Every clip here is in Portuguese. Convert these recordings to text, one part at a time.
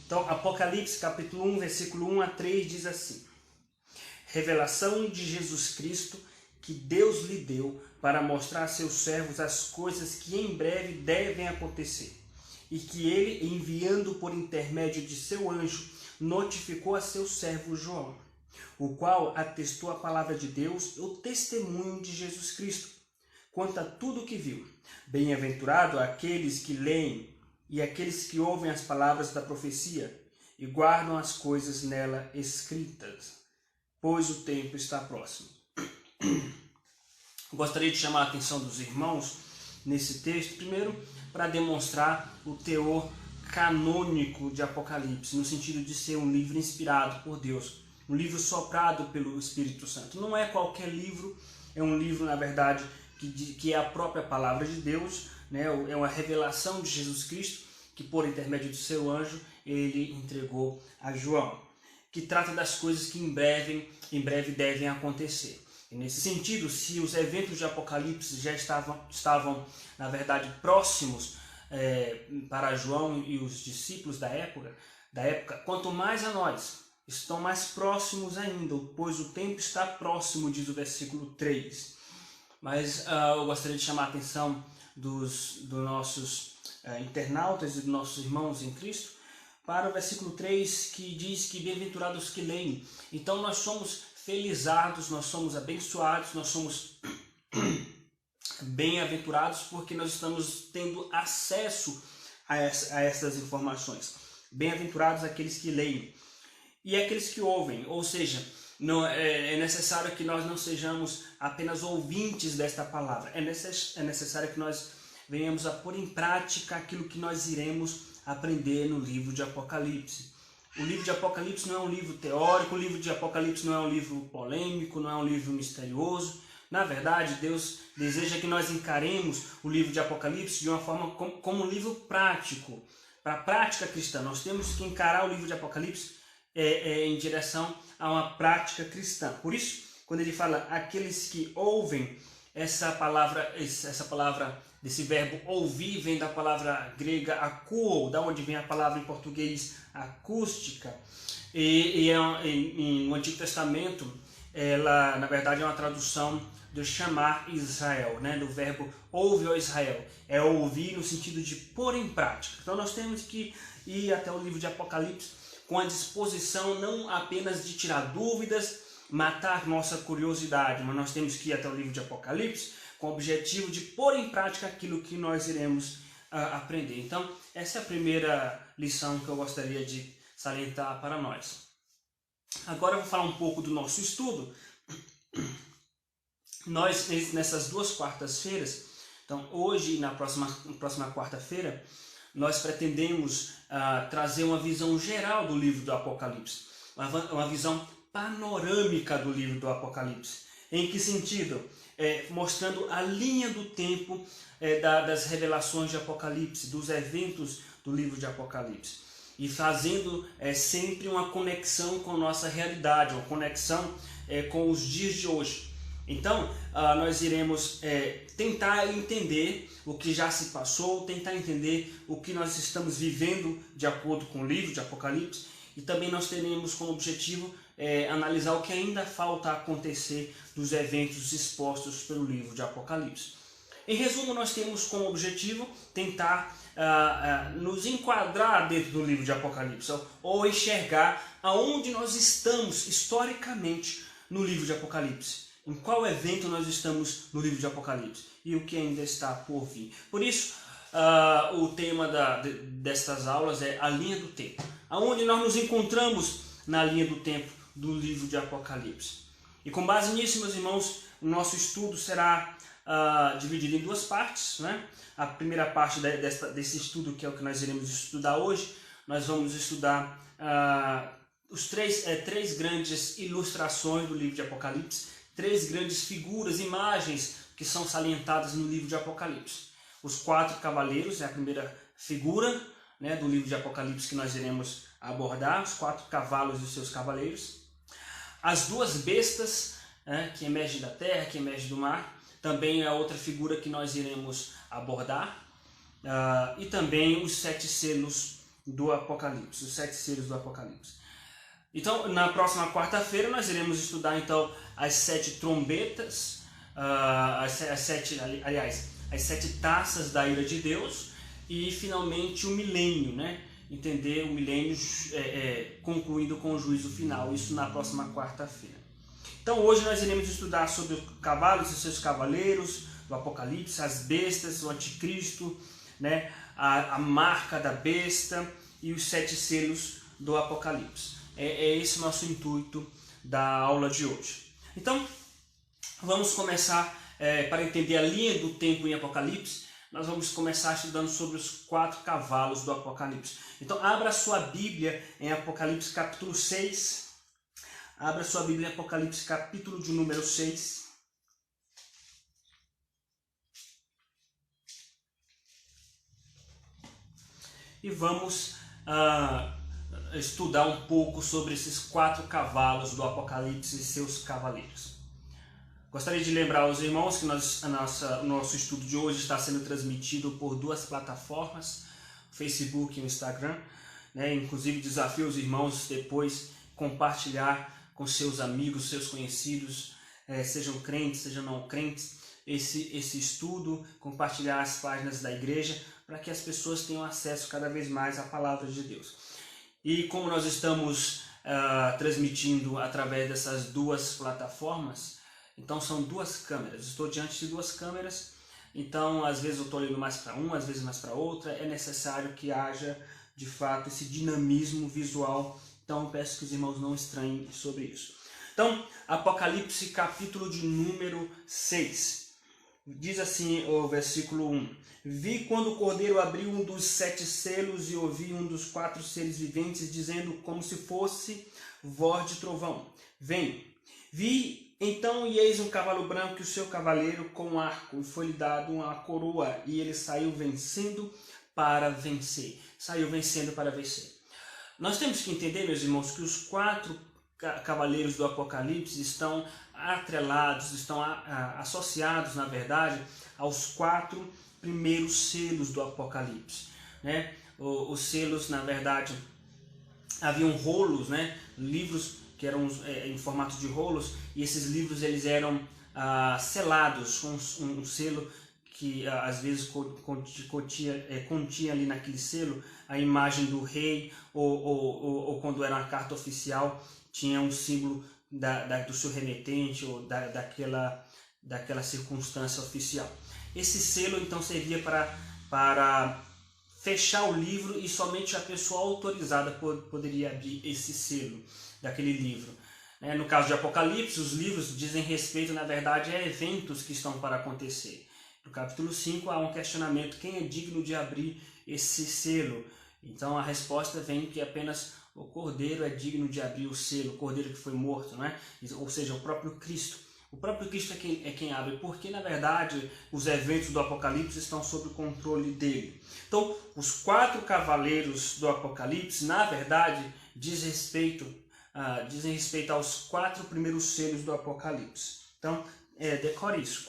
Então, Apocalipse capítulo 1, versículo 1 a 3 diz assim: Revelação de Jesus Cristo, que Deus lhe deu para mostrar a seus servos as coisas que em breve devem acontecer, e que ele, enviando por intermédio de seu anjo, notificou a seu servo João, o qual atestou a palavra de Deus e o testemunho de Jesus Cristo, quanto a tudo o que viu. Bem-aventurado aqueles que leem e aqueles que ouvem as palavras da profecia e guardam as coisas nela escritas, pois o tempo está próximo. Gostaria de chamar a atenção dos irmãos nesse texto, primeiro, para demonstrar o teor canônico de Apocalipse, no sentido de ser um livro inspirado por Deus, um livro soprado pelo Espírito Santo. Não é qualquer livro, é um livro, na verdade, que é a própria palavra de Deus, né? É uma revelação de Jesus Cristo, que por intermédio do seu anjo, ele entregou a João, que trata das coisas que em breve devem acontecer. E nesse sentido, se os eventos de Apocalipse já estavam na verdade, próximos para João e os discípulos da época, quanto mais a nós, estão mais próximos ainda, pois o tempo está próximo, diz o versículo 3. Mas eu gostaria de chamar a atenção dos nossos internautas e dos nossos irmãos em Cristo para o versículo 3, que diz que bem-aventurados que leem. Então nós somos felizados, nós somos abençoados, nós somos bem-aventurados porque nós estamos tendo acesso a essas informações. Bem-aventurados aqueles que leem e aqueles que ouvem, ou seja, não, é necessário que nós não sejamos apenas ouvintes desta palavra, é necessário que nós venhamos a pôr em prática aquilo que nós iremos aprender no livro de Apocalipse. O livro de Apocalipse não é um livro teórico, o livro de Apocalipse não é um livro polêmico, não é um livro misterioso. Na verdade, Deus deseja que nós encaremos o livro de Apocalipse de uma forma como um livro prático, para a prática cristã. Nós temos que encarar o livro de Apocalipse em direção a uma prática cristã. Por isso, quando ele fala aqueles que ouvem, essa palavra desse verbo ouvir vem da palavra grega akouo, da onde vem a palavra em português acústica. E no Antigo Testamento, ela na verdade é uma tradução de chamar Israel, né? Do verbo ouve, ó Israel. É ouvir no sentido de pôr em prática. Então nós temos que ir até o livro de Apocalipse com a disposição não apenas de tirar dúvidas, matar nossa curiosidade, mas nós temos que ir até o livro de Apocalipse com o objetivo de pôr em prática aquilo que nós iremos aprender. Então, essa é a primeira lição que eu gostaria de salientar para nós. Agora eu vou falar um pouco do nosso estudo. Nós, nessas duas quartas-feiras, então hoje e na próxima quarta-feira, nós pretendemos trazer uma visão geral do livro do Apocalipse, uma visão panorâmica do livro do Apocalipse. Em que sentido? Mostrando a linha do tempo das revelações de Apocalipse, dos eventos do livro de Apocalipse. E fazendo sempre uma conexão com a nossa realidade, uma conexão com os dias de hoje. Então, nós iremos tentar entender o que já se passou, tentar entender o que nós estamos vivendo de acordo com o livro de Apocalipse, e também nós teremos como objetivo analisar o que ainda falta acontecer dos eventos expostos pelo livro de Apocalipse. Em resumo, nós temos como objetivo tentar nos enquadrar dentro do livro de Apocalipse, ou enxergar aonde nós estamos historicamente no livro de Apocalipse. Em qual evento nós estamos no livro de Apocalipse e o que ainda está por vir. Por isso, o tema destas aulas é a linha do tempo. Aonde nós nos encontramos na linha do tempo do livro de Apocalipse. E com base nisso, meus irmãos, o nosso estudo será dividido em duas partes, né? A primeira parte desse estudo, que é o que nós iremos estudar hoje, nós vamos estudar três grandes ilustrações do livro de Apocalipse, três grandes figuras, imagens que são salientadas no livro de Apocalipse. Os 4 cavaleiros é a primeira figura, né, do livro de Apocalipse que nós iremos abordar, os 4 cavalos e os seus cavaleiros. As 2 bestas, que emergem da terra, que emergem do mar, também é outra figura que nós iremos abordar. E também os 7 selos do Apocalipse, os 7 selos do Apocalipse. Então, na próxima quarta-feira, nós iremos estudar então as 7 trombetas, as 7 taças da ira de Deus e finalmente o milênio, né? Entender o milênio concluindo com o juízo final, isso na próxima quarta-feira. Então hoje nós iremos estudar sobre os cavalos e seus cavaleiros do Apocalipse, as bestas, o anticristo, né? a marca da besta e os 7 selos do Apocalipse. É esse o nosso intuito da aula de hoje. Então, vamos começar, para entender a linha do tempo em Apocalipse, nós vamos começar estudando sobre os 4 cavalos do Apocalipse. Então, abra sua Bíblia em Apocalipse capítulo 6. Abra sua Bíblia em Apocalipse capítulo de número 6. E vamos estudar um pouco sobre esses 4 cavalos do Apocalipse e seus cavaleiros. Gostaria de lembrar aos irmãos que o nosso estudo de hoje está sendo transmitido por 2 plataformas, o Facebook e o Instagram. Né? Inclusive desafio os irmãos depois compartilhar com seus amigos, seus conhecidos, sejam crentes, sejam não crentes, esse estudo, compartilhar as páginas da igreja para que as pessoas tenham acesso cada vez mais à palavra de Deus. E como nós estamos transmitindo através dessas 2 plataformas, então são 2 câmeras, estou diante de 2 câmeras, então às vezes eu estou olhando mais para uma, às vezes mais para outra, é necessário que haja de fato esse dinamismo visual, então eu peço que os irmãos não estranhem sobre isso. Então, Apocalipse capítulo de número 6, diz assim o versículo 1: Vi quando o Cordeiro abriu um dos 7 selos e ouvi um dos 4 seres viventes dizendo como se fosse voz de trovão: Vem. Vi então, e eis um cavalo branco e o seu cavaleiro com um arco, e foi-lhe dado uma coroa, e ele saiu vencendo para vencer. Saiu vencendo para vencer. Nós temos que entender, meus irmãos, que os 4 cavaleiros do Apocalipse estão atrelados, estão associados, na verdade, aos 4 primeiros selos do Apocalipse. Né? Os selos, na verdade, haviam rolos, né? Livros que eram em formato de rolos, e esses livros eles eram selados com um selo que às vezes continha ali naquele selo a imagem do rei, ou quando era uma carta oficial, tinha um símbolo do seu remetente ou daquela circunstância oficial. Esse selo então servia para fechar o livro e somente a pessoa autorizada poderia abrir esse selo daquele livro. No caso de Apocalipse, os livros dizem respeito, na verdade, a eventos que estão para acontecer. No capítulo 5 há um questionamento: quem é digno de abrir esse selo? Então a resposta vem que apenas o Cordeiro é digno de abrir o selo, o Cordeiro que foi morto, não é? Ou seja, o próprio Cristo. O próprio Cristo é quem abre, porque na verdade os eventos do Apocalipse estão sob o controle dele. Então, os 4 cavaleiros do Apocalipse, na verdade, dizem respeito aos 4 primeiros selos do Apocalipse. Então, decore isso.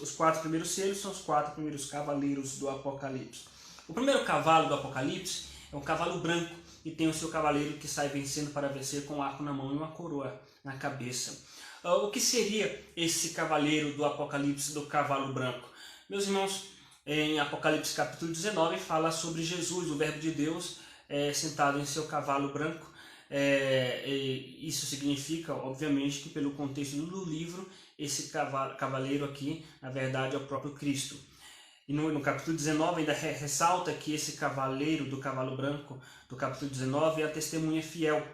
Os 4 primeiros selos são os 4 primeiros cavaleiros do Apocalipse. O primeiro cavalo do Apocalipse é um cavalo branco e tem o seu cavaleiro que sai vencendo para vencer com um arco na mão e uma coroa na cabeça. O que seria esse cavaleiro do Apocalipse do cavalo branco? Meus irmãos, em Apocalipse capítulo 19 fala sobre Jesus, o Verbo de Deus, sentado em seu cavalo branco. Isso significa, obviamente, que pelo contexto do livro, esse cavaleiro aqui, na verdade, é o próprio Cristo. E no capítulo 19 ainda ressalta que esse cavaleiro do cavalo branco, do capítulo 19, é a testemunha fiel.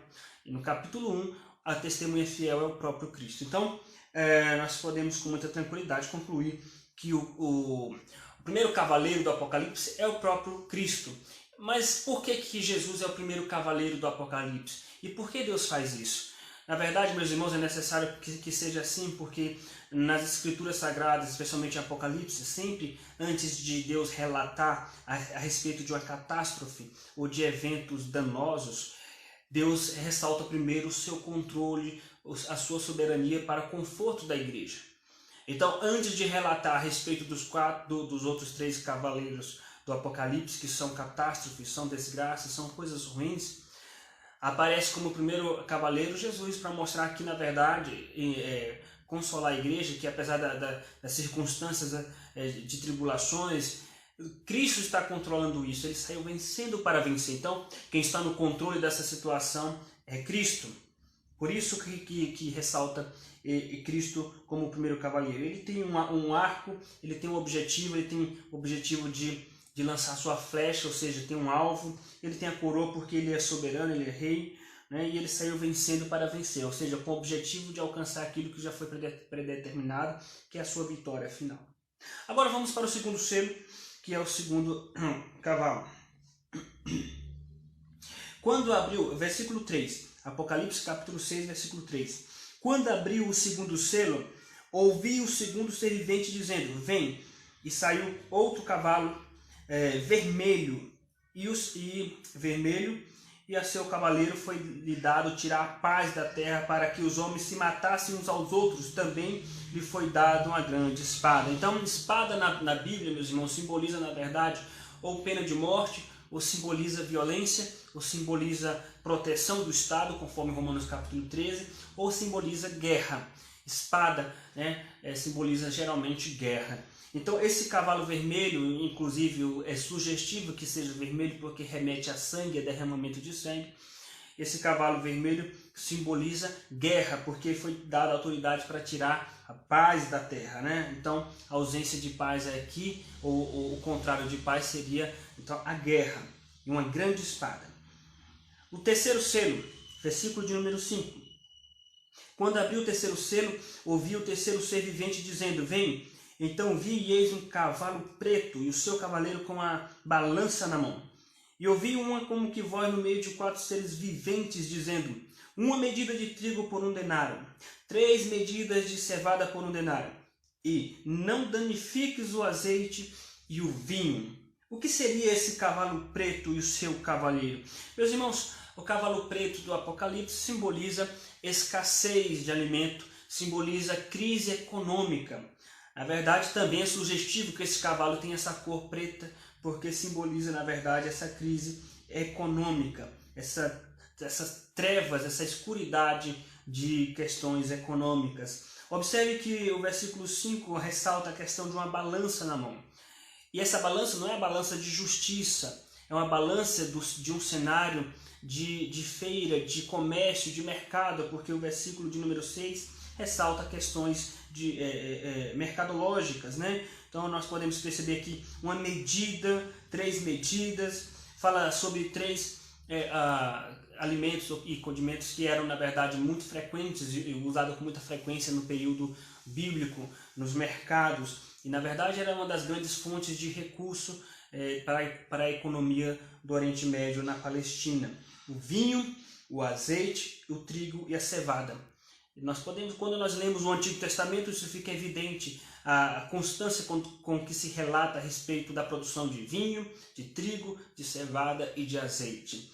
E no capítulo 1, a testemunha fiel é o próprio Cristo. Então, nós podemos com muita tranquilidade concluir que o primeiro cavaleiro do Apocalipse é o próprio Cristo. Mas por que Jesus é o primeiro cavaleiro do Apocalipse? E por que Deus faz isso? Na verdade, meus irmãos, é necessário que seja assim, porque nas Escrituras Sagradas, especialmente em Apocalipse, sempre antes de Deus relatar a respeito de uma catástrofe ou de eventos danosos, Deus ressalta primeiro o seu controle, a sua soberania para o conforto da igreja. Então, antes de relatar a respeito dos outros 3 cavaleiros do Apocalipse, que são catástrofes, são desgraças, são coisas ruins, aparece como primeiro cavaleiro Jesus, para mostrar que, na verdade, consolar a igreja, que apesar das circunstâncias de tribulações, Cristo está controlando isso, ele saiu vencendo para vencer. Então, quem está no controle dessa situação é Cristo. Por isso que ressalta Cristo como o primeiro cavaleiro. Ele tem um arco, ele tem um objetivo, de lançar sua flecha, ou seja, tem um alvo. Ele tem a coroa porque ele é soberano, ele é rei, né? E ele saiu vencendo para vencer, ou seja, com o objetivo de alcançar aquilo que já foi predeterminado, que é a sua vitória final. Agora vamos para o segundo selo, que é o segundo cavalo. Quando abriu, versículo 3, Apocalipse capítulo 6, versículo 3. Quando abriu o segundo selo, ouvi o segundo ser vivente dizendo: vem, e saiu outro cavalo vermelho, e a seu cavaleiro foi lhe dado tirar a paz da terra, para que os homens se matassem uns aos outros. Também lhe foi dado uma grande espada. Então, espada na Bíblia, meus irmãos, simboliza, na verdade, ou pena de morte, ou simboliza violência, ou simboliza proteção do Estado, conforme Romanos capítulo 13, ou simboliza guerra. Espada, né, simboliza geralmente guerra. Então, esse cavalo vermelho, inclusive, é sugestivo que seja vermelho porque remete a sangue, a derramamento de sangue. Esse cavalo vermelho simboliza guerra, porque foi dada autoridade para tirar a paz da terra, né? Então, a ausência de paz é aqui, ou o contrário de paz seria então a guerra, e uma grande espada. O terceiro selo, versículo de número 5. Quando abriu o terceiro selo, ouvi o terceiro ser vivente dizendo: vem. Então vi e eis um cavalo preto, e o seu cavaleiro com a balança na mão. E ouvi uma como que voz no meio de 4 seres viventes, dizendo: uma medida de trigo por 1 denário, 3 medidas de cevada por 1 denário, e não danifiques o azeite e o vinho. O que seria esse cavalo preto e o seu cavaleiro? Meus irmãos, o cavalo preto do Apocalipse simboliza escassez de alimento, simboliza crise econômica. Na verdade, também é sugestivo que esse cavalo tenha essa cor preta, porque simboliza, na verdade, essa crise econômica, essas trevas, essa escuridade de questões econômicas. Observe que o versículo 5 ressalta a questão de uma balança na mão. E essa balança não é a balança de justiça, é uma balança de um cenário de feira, de comércio, de mercado, porque o versículo de número 6 ressalta questões mercadológicas, né? Então nós podemos perceber aqui uma medida, 3 medidas, fala sobre 3 alimentos e condimentos que eram, na verdade, muito frequentes e usados com muita frequência no período bíblico, nos mercados, e na verdade era uma das grandes fontes de recurso para a economia do Oriente Médio na Palestina. O vinho, o azeite, o trigo e a cevada. Nós podemos, quando nós lemos o Antigo Testamento, isso fica evidente, a constância com que se relata a respeito da produção de vinho, de trigo, de cevada e de azeite.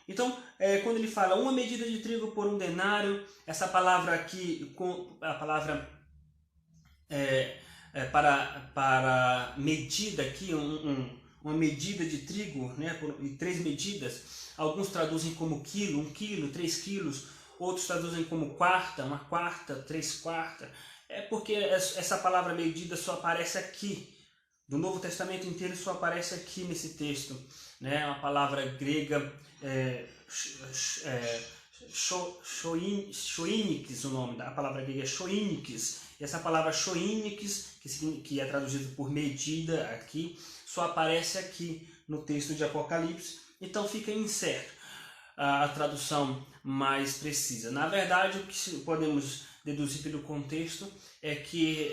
Então, quando ele fala uma medida de trigo por 1 denário, essa palavra aqui, a palavra para medida aqui, uma medida de trigo, né, e 3 medidas, alguns traduzem como quilo, 1 quilo, 3 quilos, outros traduzem como quarta, 1 quarta, 3 quartas. É porque essa palavra medida só aparece aqui. Do Novo Testamento inteiro só aparece aqui nesse texto, né? Uma palavra grega, shoinikis, o nome da palavra grega é shoinikis. E essa palavra shoinikis, que é traduzida por medida aqui, só aparece aqui no texto de Apocalipse. Então fica incerto a tradução mais precisa. Na verdade, o que podemos deduzir pelo contexto é que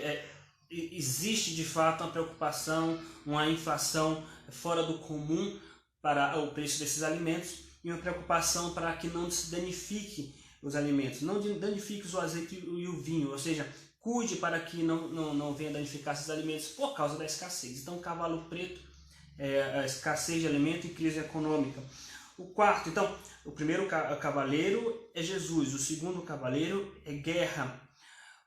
existe de fato uma preocupação, uma inflação fora do comum para o preço desses alimentos e uma preocupação para que não se danifique os alimentos, não danifique o azeite e o vinho, ou seja, cuide para que não venha danificar esses alimentos por causa da escassez. Então, o cavalo preto é a escassez de alimento e crise econômica. O quarto, então, o primeiro cavaleiro é Jesus, o segundo cavaleiro é guerra,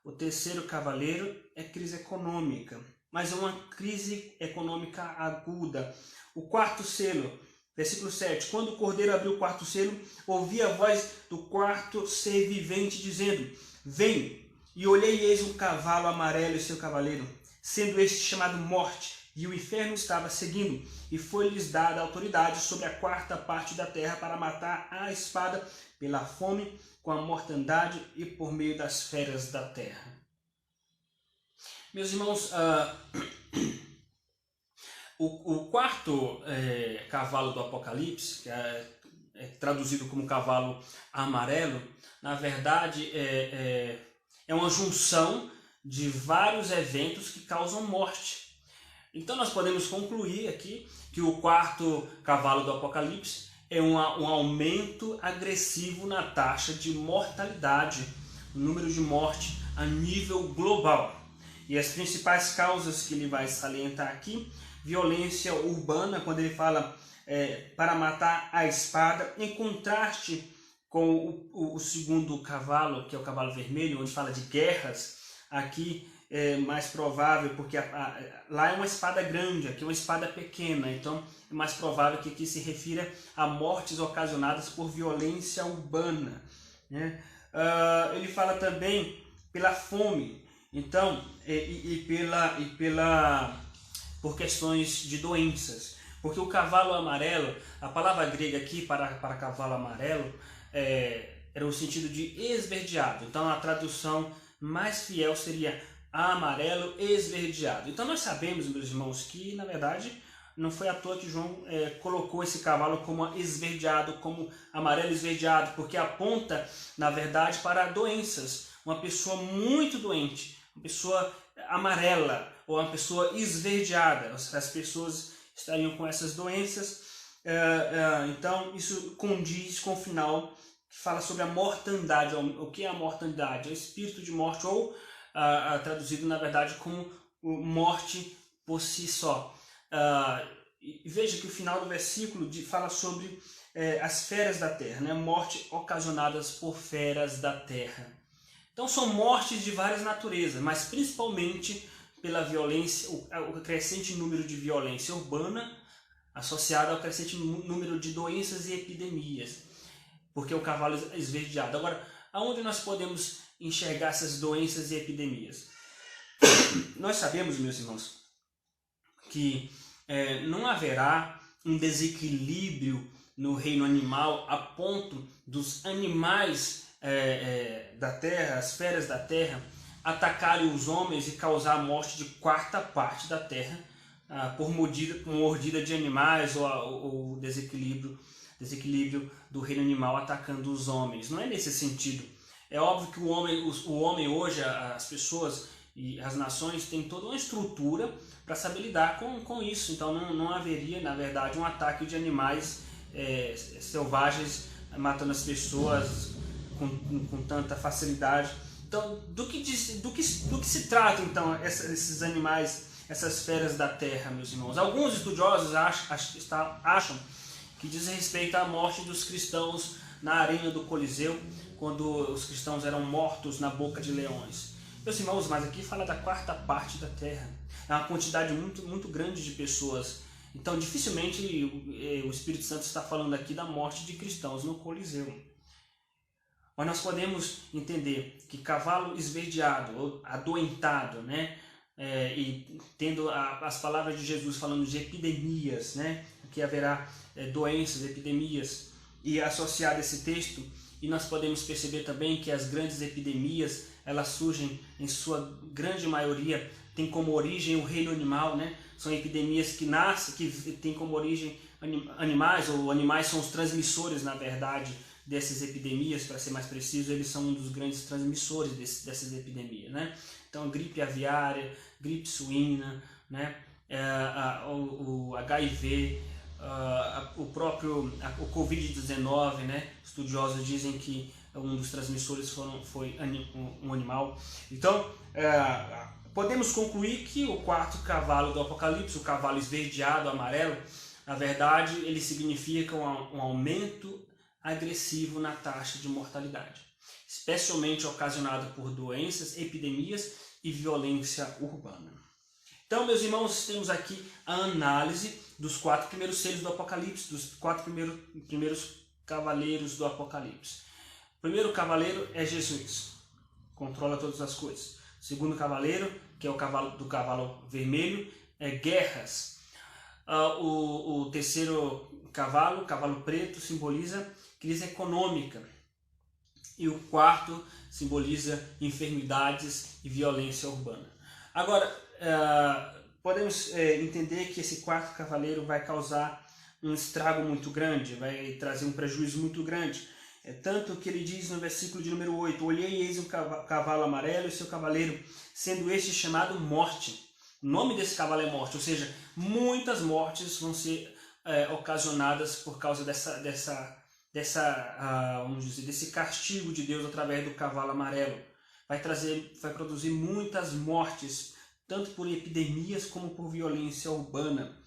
o terceiro cavaleiro é crise econômica, mas é uma crise econômica aguda. O quarto selo, versículo 7. Quando o cordeiro abriu o quarto selo, ouvi a voz do quarto ser vivente dizendo: vem! E olhei e eis um cavalo amarelo e seu cavaleiro, sendo este chamado Morte, e o inferno estava seguindo, e foi-lhes dada autoridade sobre a quarta parte da terra para matar a espada pela fome, com a mortandade e por meio das feras da terra. Meus irmãos, o quarto cavalo do Apocalipse, que é traduzido como cavalo amarelo, na verdade é uma junção de vários eventos que causam morte. Então nós podemos concluir aqui que o quarto cavalo do Apocalipse é um aumento agressivo na taxa de mortalidade, no número de morte a nível global. E as principais causas que ele vai salientar aqui: violência urbana, quando ele fala para matar a espada, em contraste com o segundo cavalo, que é o cavalo vermelho, onde fala de guerras. Aqui é mais provável, porque lá é uma espada grande, aqui é uma espada pequena, então é mais provável que aqui se refira a mortes ocasionadas por violência urbana, né? Ele fala também pela fome, então, por questões de doenças, porque o cavalo amarelo, a palavra grega aqui para cavalo amarelo era o sentido de esverdeado, então a tradução mais fiel seria amarelo esverdeado. Então nós sabemos, meus irmãos, que na verdade não foi à toa que João colocou esse cavalo como esverdeado, como amarelo esverdeado, porque aponta na verdade para doenças. Uma pessoa muito doente, uma pessoa amarela ou uma pessoa esverdeada, as pessoas estariam com essas doenças. Então isso condiz com o final que fala sobre a mortandade. O que é a mortandade? É o espírito de morte, ou traduzido na verdade como morte por si só. E veja que o final do versículo fala sobre as feras da terra, né? Morte ocasionadas por feras da terra. Então são mortes de várias naturezas, mas principalmente pela violência, o crescente número de violência urbana associada ao crescente número de doenças e epidemias, porque o cavalo é esverdeado. Agora, aonde nós podemos enxergar essas doenças e epidemias? Nós sabemos, meus irmãos, que não haverá um desequilíbrio no reino animal a ponto dos animais da terra, as feras da terra, atacarem os homens e causar a morte de quarta parte da terra por mordida de animais ou desequilíbrio do reino animal atacando os homens. Não é nesse sentido. É óbvio que o homem hoje, as pessoas e as nações têm toda uma estrutura para saber lidar com isso. Então não haveria, na verdade, um ataque de animais selvagens matando as pessoas com tanta facilidade. Então, do que se trata então esses animais, essas feras da terra, meus irmãos? Alguns estudiosos acham que diz respeito à morte dos cristãos na arena do Coliseu, quando os cristãos eram mortos na boca de leões. Meus irmãos, mas aqui fala da quarta parte da terra. É uma quantidade muito, muito grande de pessoas. Então, dificilmente o Espírito Santo está falando aqui da morte de cristãos no Coliseu. Mas nós podemos entender que cavalo esverdeado, ou adoentado, né? E tendo as palavras de Jesus falando de epidemias, né? Que haverá doenças, epidemias, e associado a esse texto, e nós podemos perceber também que as grandes epidemias, elas surgem em sua grande maioria, tem como origem o reino animal, né? São epidemias que têm como origem animais, ou animais são os transmissores, na verdade, dessas epidemias. Para ser mais preciso, eles são um dos grandes transmissores dessas epidemias, né? Então, gripe aviária, gripe suína, né? O HIV, o Covid-19, né? Estudiosos dizem que um dos transmissores foi um animal. Então, podemos concluir que o quarto cavalo do Apocalipse, o cavalo esverdeado, amarelo, na verdade, ele significa um aumento agressivo na taxa de mortalidade, especialmente ocasionado por doenças, epidemias e violência urbana. Então, meus irmãos, temos aqui a análise dos 4 primeiros selos do Apocalipse, dos 4 primeiros cavaleiros do Apocalipse. O primeiro cavaleiro é Jesus, controla todas as coisas. O segundo cavaleiro, que é o cavalo vermelho, é guerras. O terceiro cavalo preto, simboliza crise econômica. E o quarto simboliza enfermidades e violência urbana. Agora, podemos entender que esse quarto cavaleiro vai causar um estrago muito grande, vai trazer um prejuízo muito grande. Tanto que ele diz no versículo de número 8, olhei e eis um cavalo amarelo e seu cavaleiro, sendo este chamado Morte. O nome desse cavalo é Morte, ou seja, muitas mortes vão ser ocasionadas por causa vamos dizer, desse castigo de Deus através do cavalo amarelo. Vai produzir muitas mortes, tanto por epidemias como por violência urbana.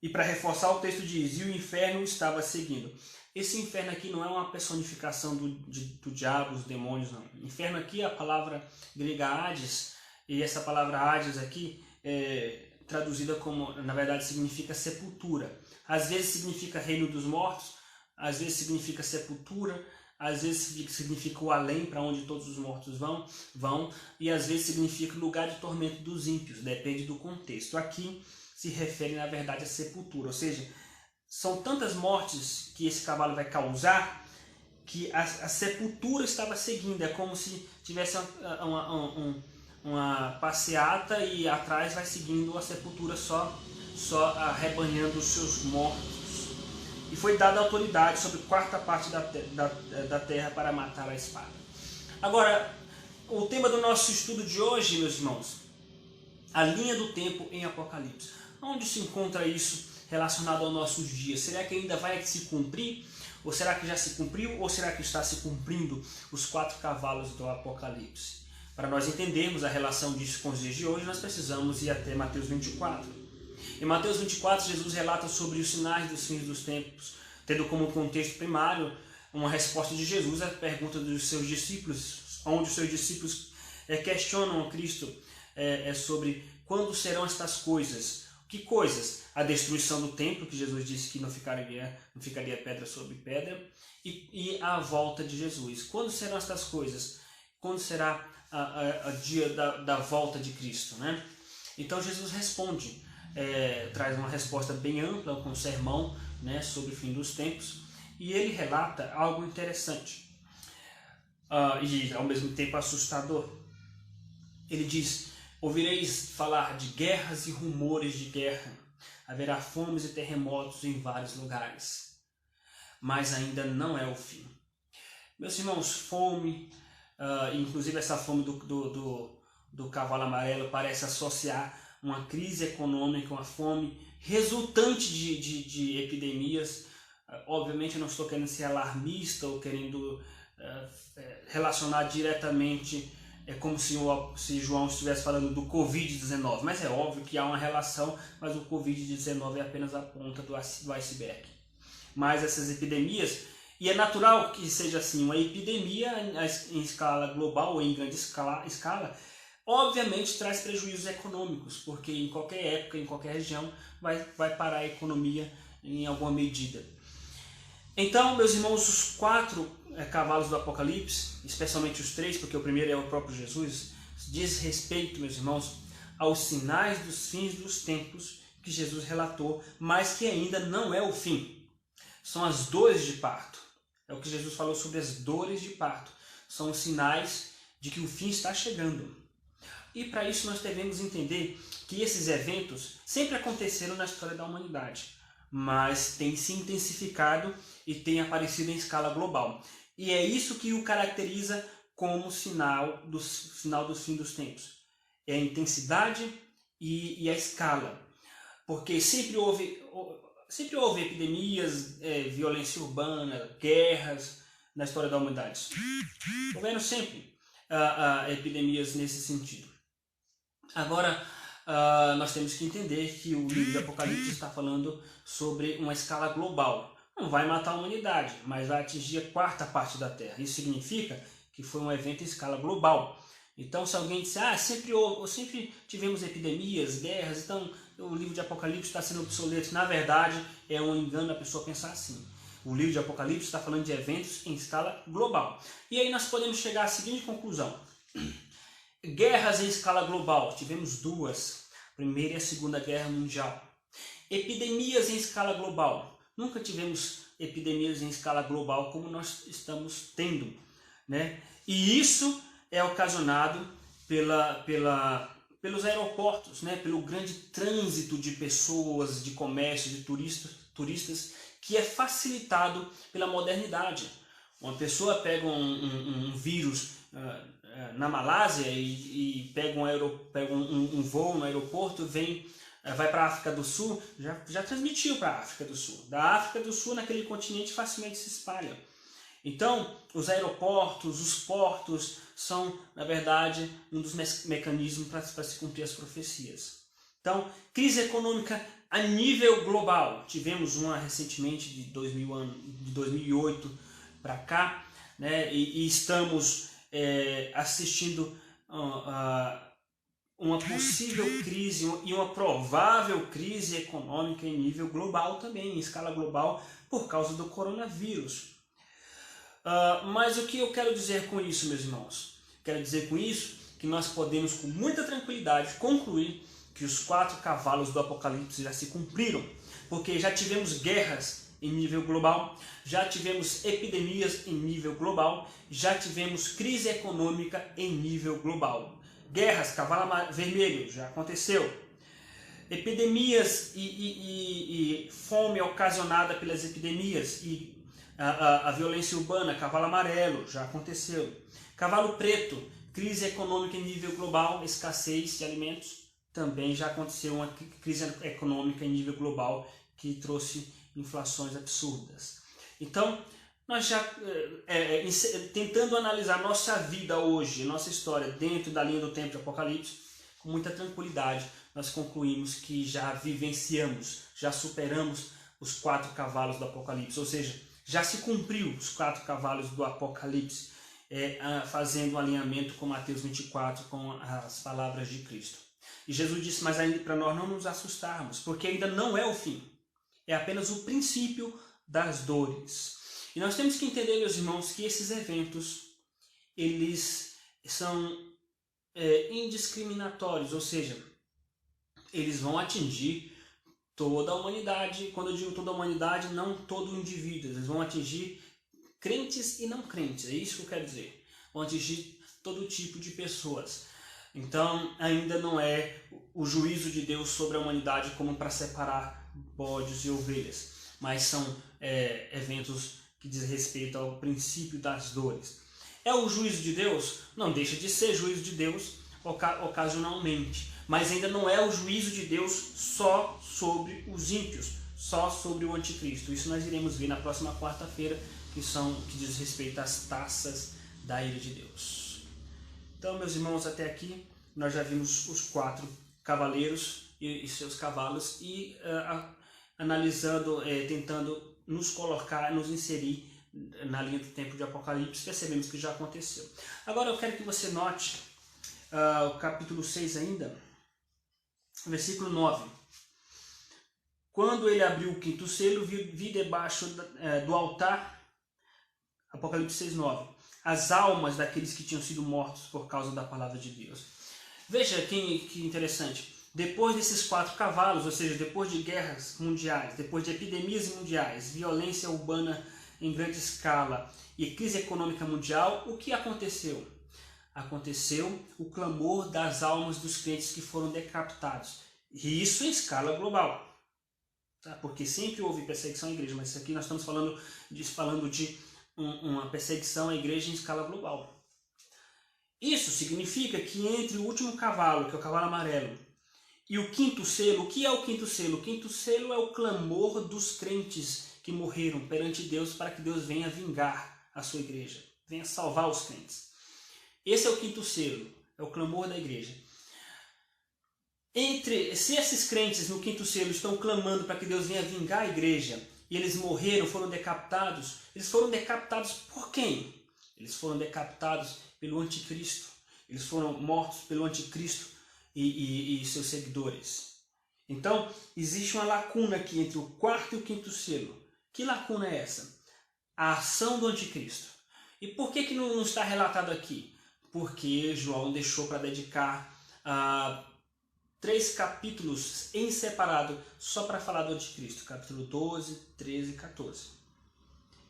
E para reforçar, o texto diz, e o inferno estava seguindo. Esse inferno aqui não é uma personificação do diabo, dos demônios, não. Inferno aqui é a palavra grega Hades, e essa palavra Hades aqui é traduzida como, na verdade, significa sepultura. Às vezes significa reino dos mortos, às vezes significa sepultura, às vezes significa o além, para onde todos os mortos vão, e às vezes significa lugar de tormento dos ímpios, depende do contexto. Aqui se refere, na verdade, à sepultura, ou seja, são tantas mortes que esse cavalo vai causar que a sepultura estava seguindo. É como se tivesse uma passeata e atrás vai seguindo a sepultura só arrebanhando os seus mortos. E foi dada autoridade sobre a quarta parte da terra para matar a espada. Agora, o tema do nosso estudo de hoje, meus irmãos, a linha do tempo em Apocalipse. Onde se encontra isso relacionado aos nossos dias? Será que ainda vai se cumprir? Ou será que já se cumpriu? Ou será que está se cumprindo os 4 cavalos do Apocalipse? Para nós entendermos a relação disso com os dias de hoje, nós precisamos ir até Mateus 24. Em Mateus 24, Jesus relata sobre os sinais dos fins dos tempos, tendo como contexto primário uma resposta de Jesus à pergunta dos seus discípulos, onde os seus discípulos questionam a Cristo sobre quando serão estas coisas. Que coisas? A destruição do templo, que Jesus disse que não ficaria pedra sobre pedra, e a volta de Jesus. Quando serão estas coisas? Quando será o dia da volta de Cristo, né? Então Jesus responde, traz uma resposta bem ampla com um sermão, né, sobre o fim dos tempos, e ele relata algo interessante e ao mesmo tempo assustador. Ele diz, ouvireis falar de guerras e rumores de guerra, haverá fomes e terremotos em vários lugares, mas ainda não é o fim. Meus irmãos, fome, inclusive essa fome do cavalo amarelo parece associar uma crise econômica, uma fome resultante de epidemias. Obviamente eu não estou querendo ser alarmista ou querendo relacionar diretamente, como se João estivesse falando do Covid-19, mas é óbvio que há uma relação, mas o Covid-19 é apenas a ponta do iceberg. Mas essas epidemias, e é natural que seja assim, uma epidemia em escala global ou em grande escala, obviamente traz prejuízos econômicos, porque em qualquer época, em qualquer região, vai parar a economia em alguma medida. Então, meus irmãos, os 4 cavalos do Apocalipse, especialmente os 3, porque o primeiro é o próprio Jesus, diz respeito, meus irmãos, aos sinais dos fins dos tempos que Jesus relatou, mas que ainda não é o fim. São as dores de parto. É o que Jesus falou sobre as dores de parto. São os sinais de que o fim está chegando. E para isso nós devemos entender que esses eventos sempre aconteceram na história da humanidade, mas têm se intensificado e têm aparecido em escala global. E é isso que o caracteriza como sinal dos fim dos tempos. É a intensidade e a escala. Porque sempre houve epidemias, violência urbana, guerras na história da humanidade. Houveram sempre epidemias nesse sentido. Agora, nós temos que entender que o livro de Apocalipse está falando sobre uma escala global. Não vai matar a humanidade, mas vai atingir a quarta parte da Terra. Isso significa que foi um evento em escala global. Então, se alguém disser, sempre tivemos epidemias, guerras, então o livro de Apocalipse está sendo obsoleto. Na verdade, é um engano a pessoa pensar assim. O livro de Apocalipse está falando de eventos em escala global. E aí nós podemos chegar à seguinte conclusão. Guerras em escala global, tivemos duas. A Primeira e a Segunda Guerra Mundial. Epidemias em escala global. Nunca tivemos epidemias em escala global como nós estamos tendo, né? E isso é ocasionado pelos aeroportos, né? Pelo grande trânsito de pessoas, de comércio, de turistas, que é facilitado pela modernidade. Uma pessoa pega um vírus na Malásia e pega um voo no aeroporto, vai para a África do Sul, já transmitiu para a África do Sul. Da África do Sul, naquele continente, facilmente se espalha. Então, os aeroportos, os portos, são, na verdade, um dos mecanismos para se cumprir as profecias. Então, crise econômica a nível global. Tivemos uma recentemente de 2008 para cá, né? E estamos assistindo uma possível crise e uma provável crise econômica em nível global também, em escala global, por causa do coronavírus. Mas o que eu quero dizer com isso, meus irmãos? Quero dizer com isso que nós podemos com muita tranquilidade concluir que os 4 cavalos do Apocalipse já se cumpriram, porque já tivemos guerras em nível global, já tivemos epidemias em nível global, já tivemos crise econômica em nível global. Guerras, cavalo vermelho, já aconteceu. Epidemias e fome ocasionada pelas epidemias e a violência urbana, cavalo amarelo, já aconteceu. Cavalo preto, crise econômica em nível global, escassez de alimentos, também já aconteceu uma crise econômica em nível global que trouxe inflações absurdas. Então, nós já tentando analisar nossa vida hoje, nossa história dentro da linha do tempo de Apocalipse, com muita tranquilidade, nós concluímos que já vivenciamos, já superamos os 4 cavalos do Apocalipse, ou seja, já se cumpriu os 4 cavalos do Apocalipse, fazendo um alinhamento com Mateus 24, com as palavras de Cristo. E Jesus disse, mas ainda para nós não nos assustarmos, porque ainda não é o fim, é apenas o princípio das dores. E nós temos que entender, meus irmãos, que esses eventos, eles são indiscriminatórios, ou seja, eles vão atingir toda a humanidade. Quando eu digo toda a humanidade, não todo indivíduo, eles vão atingir crentes e não crentes, é isso que eu quero dizer. Vão atingir todo tipo de pessoas. Então, ainda não é o juízo de Deus sobre a humanidade como para separar bodes e ovelhas, mas são eventos que diz respeito ao princípio das dores. É o juízo de Deus? Não deixa de ser juízo de Deus ocasionalmente, mas ainda não é o juízo de Deus só sobre os ímpios, só sobre o anticristo. Isso nós iremos ver na próxima quarta-feira, que diz respeito às taças da ira de Deus. Então, meus irmãos, até aqui nós já vimos os 4 cavaleiros e seus cavalos e analisando, tentando nos inserir na linha do tempo de Apocalipse, percebemos que já aconteceu. Agora eu quero que você note o capítulo 6 ainda, versículo 9. Quando ele abriu o 5º selo, vi debaixo do altar, Apocalipse 6:9, as almas daqueles que tinham sido mortos por causa da palavra de Deus. Veja que interessante. Depois desses 4 cavalos, ou seja, depois de guerras mundiais, depois de epidemias mundiais, violência urbana em grande escala e crise econômica mundial, o que aconteceu? Aconteceu o clamor das almas dos crentes que foram decapitados. E isso em escala global. Tá? Porque sempre houve perseguição à igreja, mas isso aqui nós estamos falando de uma perseguição à igreja em escala global. Isso significa que entre o último cavalo, que é o cavalo amarelo, e o 5º selo, o que é o 5º selo? O 5º selo é o clamor dos crentes que morreram perante Deus para que Deus venha vingar a sua igreja, venha salvar os crentes. Esse é o 5º selo, é o clamor da igreja. Se esses crentes no 5º selo estão clamando para que Deus venha vingar a igreja, e eles morreram, foram decapitados, eles foram decapitados por quem? Eles foram decapitados pelo anticristo, Eles foram mortos pelo anticristo e seus seguidores. Então, existe uma lacuna aqui entre o quarto e o quinto selo. Que lacuna é essa? A ação do anticristo. E por que não está relatado aqui? Porque João deixou para dedicar 3 capítulos em separado só para falar do anticristo. Capítulo 12, 13 e 14.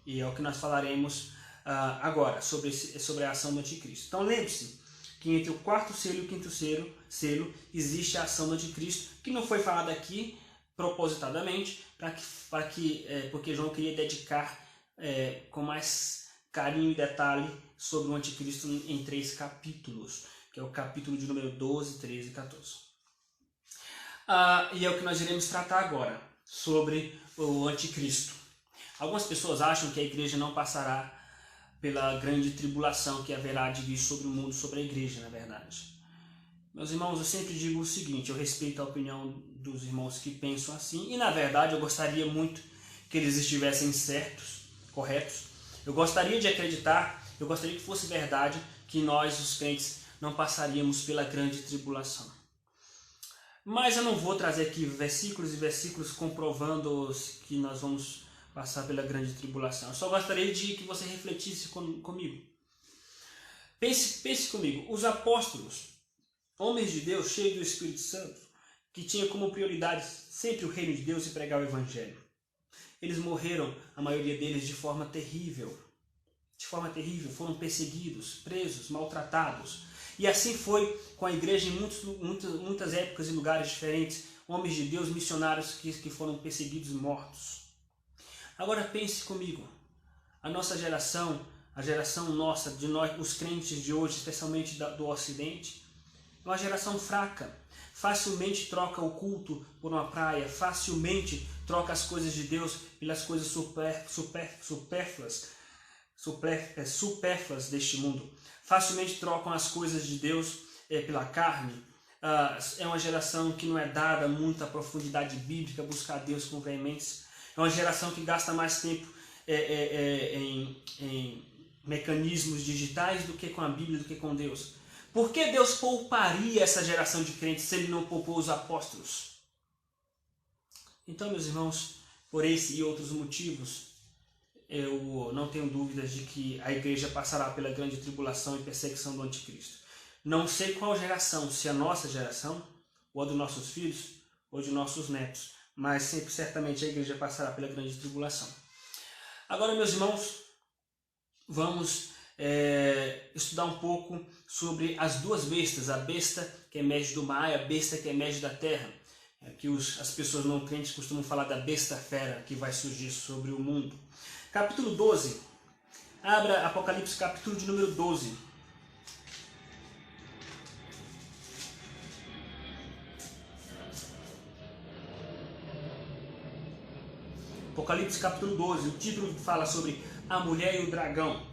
E é o que nós falaremos agora, sobre a ação do anticristo. Então lembre-se que entre o quarto selo e o quinto selo existe a ação do anticristo, que não foi falada aqui propositadamente, porque João queria dedicar com mais carinho e detalhe sobre o anticristo em 3 capítulos, que é o capítulo de número 12, 13 e 14. E é o que nós iremos tratar agora, sobre o anticristo. Algumas pessoas acham que a igreja não passará pela grande tribulação que haverá de vir sobre o mundo, sobre a igreja, na verdade. Meus irmãos, eu sempre digo o seguinte, eu respeito a opinião dos irmãos que pensam assim, e na verdade eu gostaria muito que eles estivessem certos, corretos. Eu gostaria de acreditar, eu gostaria que fosse verdade que nós, os crentes, não passaríamos pela grande tribulação. Mas eu não vou trazer aqui versículos e versículos comprovando que nós vamos passar pela grande tribulação. Eu só gostaria de que você refletisse comigo. Pense comigo. Os apóstolos, homens de Deus, cheios do Espírito Santo, que tinham como prioridade sempre o reino de Deus e pregar o Evangelho. Eles morreram, a maioria deles, de forma terrível. De forma terrível. Foram perseguidos, presos, maltratados. E assim foi com a igreja em muitas épocas e lugares diferentes. Homens de Deus, missionários que foram perseguidos e mortos. Agora pense comigo, a nossa geração, a geração nossa, de nós, os crentes de hoje, especialmente do Ocidente, é uma geração fraca, facilmente troca o culto por uma praia, facilmente troca as coisas de Deus pelas coisas supérfluas deste mundo, facilmente trocam as coisas de Deus pela carne. É uma geração que não é dada muita profundidade bíblica, buscar Deus com veemência. É uma geração que gasta mais tempo em mecanismos digitais do que com a Bíblia, do que com Deus. Por que Deus pouparia essa geração de crentes se Ele não poupou os apóstolos? Então, meus irmãos, por esse e outros motivos, eu não tenho dúvidas de que a igreja passará pela grande tribulação e perseguição do anticristo. Não sei qual geração, se a nossa geração, ou a dos nossos filhos, ou de nossos netos, mas sempre, certamente, a igreja passará pela grande tribulação. Agora, meus irmãos, vamos estudar um pouco sobre as duas bestas, a besta que emerge do mar e a besta que emerge da terra. Que as pessoas não crentes costumam falar da besta fera que vai surgir sobre o mundo. Capítulo 12. Abra Apocalipse, capítulo de número 12. Apocalipse capítulo 12, o título fala sobre a mulher e o dragão.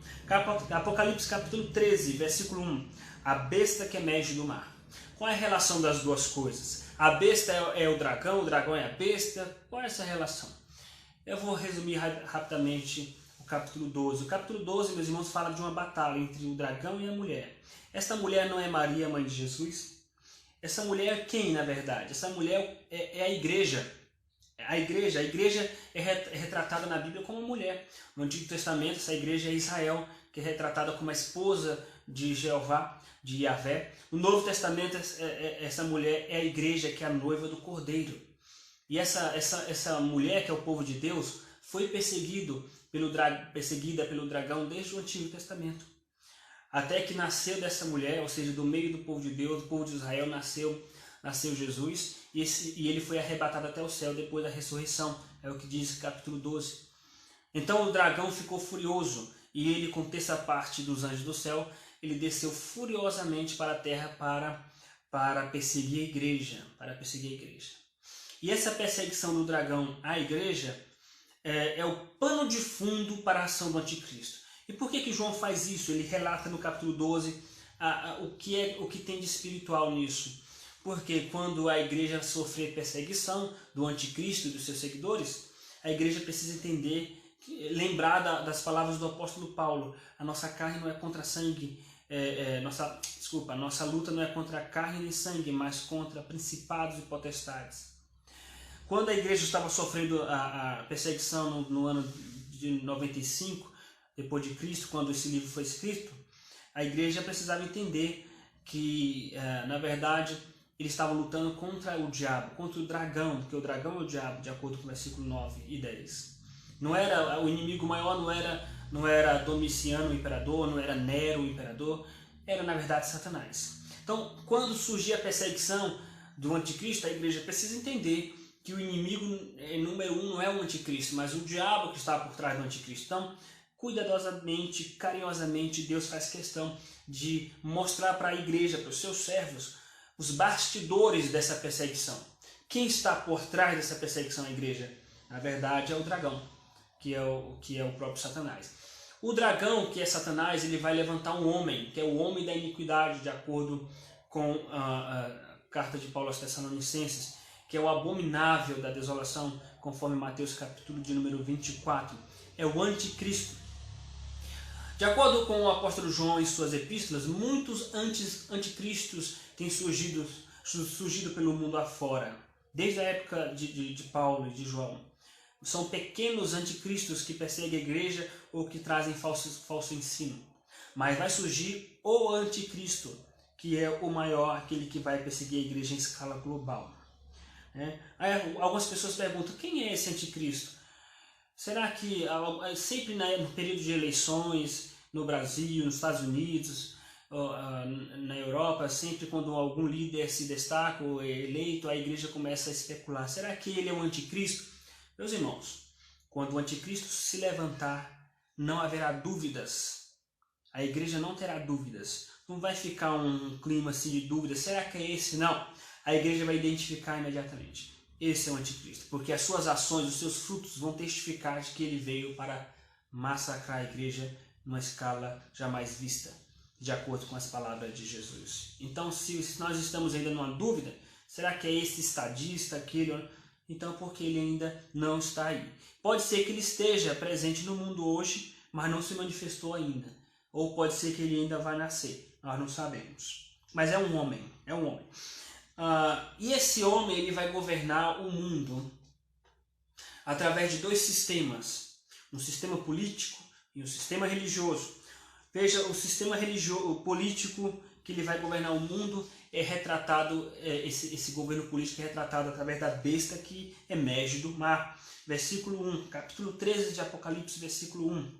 Apocalipse capítulo 13, versículo 1, a besta que emerge do mar. Qual é a relação das duas coisas? A besta é o dragão é a besta. Qual é essa relação? Eu vou resumir rapidamente o capítulo 12. O capítulo 12, meus irmãos, fala de uma batalha entre o dragão e a mulher. Esta mulher não é Maria, mãe de Jesus? Essa mulher é quem, na verdade? Essa mulher é a igreja. A igreja é retratada na Bíblia como mulher. No Antigo Testamento, essa igreja é Israel, que é retratada como a esposa de Jeová, de Yahvé. No Novo Testamento, essa mulher é a igreja, que é a noiva do Cordeiro. E essa mulher, que é o povo de Deus, foi perseguida pelo dragão desde o Antigo Testamento. Até que nasceu dessa mulher, ou seja, do meio do povo de Deus, do povo de Israel, nasceu Jesus, e ele foi arrebatado até o céu depois da ressurreição. É o que diz o capítulo 12. Então o dragão ficou furioso, e ele, com terça parte dos anjos do céu, ele desceu furiosamente para a terra para perseguir a igreja. E essa perseguição do dragão à igreja é o pano de fundo para a ação do anticristo. E por que João faz isso? Ele relata no capítulo 12 o que tem de espiritual nisso. Porque quando a igreja sofrer perseguição do anticristo e dos seus seguidores, a igreja precisa entender, lembrar das palavras do apóstolo Paulo. A nossa carne não é contra sangue nossa luta não é contra carne nem sangue, mas contra principados e potestades. Quando a igreja estava sofrendo a perseguição no ano de 95, depois de Cristo, quando esse livro foi escrito, a igreja precisava entender que, na verdade, eles estavam lutando contra o diabo, contra o dragão, porque o dragão é o diabo, de acordo com o versículo 9 e 10. Não era, o inimigo maior não era Domiciano, o imperador, não era Nero, o imperador, era, na verdade, Satanás. Então, quando surgir a perseguição do anticristo, a igreja precisa entender que o inimigo número 1 não é o anticristo, mas o diabo que está por trás do anticristo. Então, cuidadosamente, carinhosamente, Deus faz questão de mostrar para a igreja, para os seus servos, os bastidores dessa perseguição. Quem está por trás dessa perseguição à igreja? Na verdade, é o dragão, que é o próprio Satanás. O dragão, que é Satanás, ele vai levantar um homem, que é o homem da iniquidade, de acordo com a carta de Paulo aos Tessalonicenses, que é o abominável da desolação, conforme Mateus capítulo de número 24. É o anticristo. De acordo com o apóstolo João em suas epístolas, muitos anticristos têm surgido pelo mundo afora, desde a época de Paulo e de João. São pequenos anticristos que perseguem a igreja ou que trazem falso ensino. Mas vai surgir o anticristo, que é o maior, aquele que vai perseguir a igreja em escala global. Aí, algumas pessoas perguntam, quem é esse anticristo? Será que sempre no período de eleições, no Brasil, nos Estados Unidos, na Europa, sempre quando algum líder se destaca ou é eleito, a igreja começa a especular, será que ele é o anticristo? Meus irmãos, quando o anticristo se levantar, não haverá dúvidas. A igreja não terá dúvidas. Não vai ficar um clima assim de dúvida, será que é esse? Não. A igreja vai identificar imediatamente. Esse é o anticristo, porque as suas ações, os seus frutos vão testificar de que ele veio para massacrar a igreja numa escala jamais vista, de acordo com as palavras de Jesus. Então, se nós estamos ainda numa dúvida, será que é esse estadista, aquele? Então, porque ele ainda não está aí. Pode ser que ele esteja presente no mundo hoje, mas não se manifestou ainda. Ou pode ser que ele ainda vai nascer, nós não sabemos. Mas é um homem, e esse homem ele vai governar o mundo através de dois sistemas, um sistema político e um sistema religioso. Veja, o sistema político que ele vai governar o mundo é retratado, esse governo político é retratado através da besta que emerge do mar. Versículo 1, capítulo 13 de Apocalipse, versículo 1.